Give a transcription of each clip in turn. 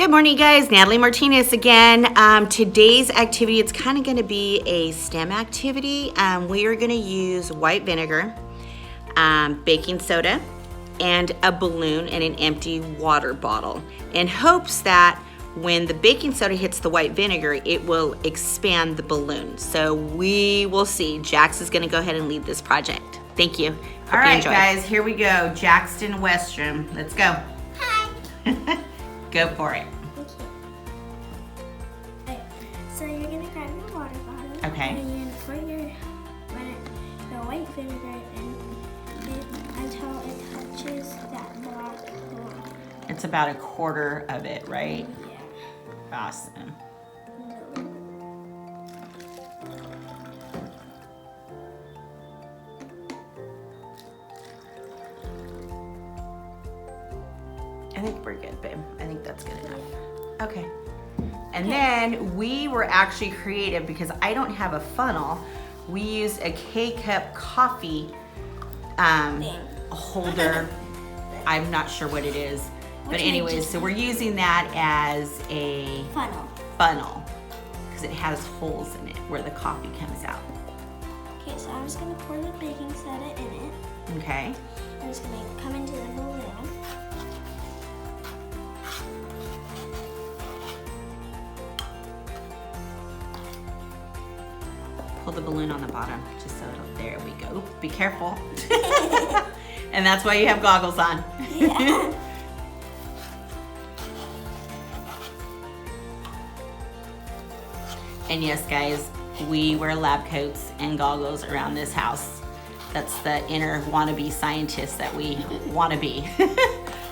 Good morning, guys. Natalie Martinez again. Today's activity, it's kind of going to be a STEM activity. We are going to use white vinegar, baking soda, and a balloon and an empty water bottle in hopes that when the baking soda hits the white vinegar, it will expand the balloon. So we will see. Jax is going to go ahead and lead this project. Thank you. All right, guys, here we go. Jackson Westrom. Let's go. Hi. Go for it. Okay. So you're gonna grab your water bottle. Okay. And you're gonna pour your white vinegar in it until it touches that black balloon. It's about a quarter of it, right? Yeah. Awesome. I think we're good, babe. I think that's good enough. Okay. And then we were actually creative because I don't have a funnel. We used a K-cup coffee holder. I'm not sure what it is. But anyways, so we're using that as a funnel because it has holes in it where the coffee comes out. Okay, so I'm just gonna pour the baking soda in it. Okay. I'm just gonna come into the balloon. Pull the balloon on the bottom, just so it'll, there we go. Be careful. And that's why you have goggles on. Yeah. And yes, guys, we wear lab coats and goggles around this house. That's the inner wannabe scientist that we want to be.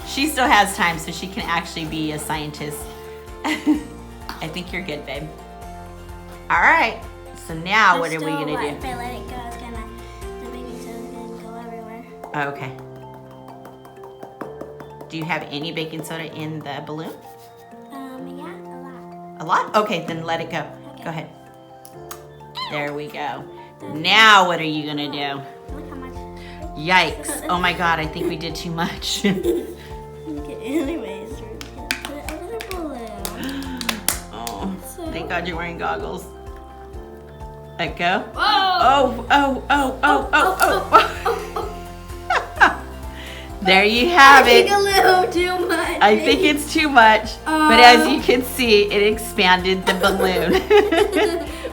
She still has time, so she can actually be a scientist. I think you're good, babe. All right. So now what are we gonna do? If I let it go, the baking soda is gonna go everywhere. Okay. Do you have any baking soda in the balloon? Yeah, a lot. A lot? Okay, then let it go. Okay. Go ahead. There we go. Now what are you gonna do? Look how much. Yikes. Oh my God, I think we did too much. Okay, anyways, we're gonna put it over the balloon. Oh, thank God you're wearing goggles. Let go. Whoa! Oh. There you have it. I think a little too much. I think it's too much, but as you can see, it expanded the balloon.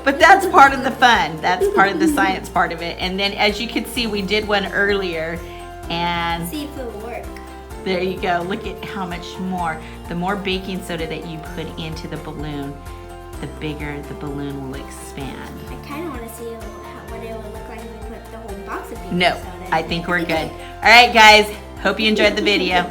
But that's part of the fun. That's part of the science part of it. And then as you can see, we did one earlier and see if it will work. There you go. Look at how much more. The more baking soda that you put into the balloon, the bigger the balloon will expand. I kind of want to see what it would look like if we put the whole box of baking No, soda in. I think we're good. All right, guys. Hope you enjoyed the video.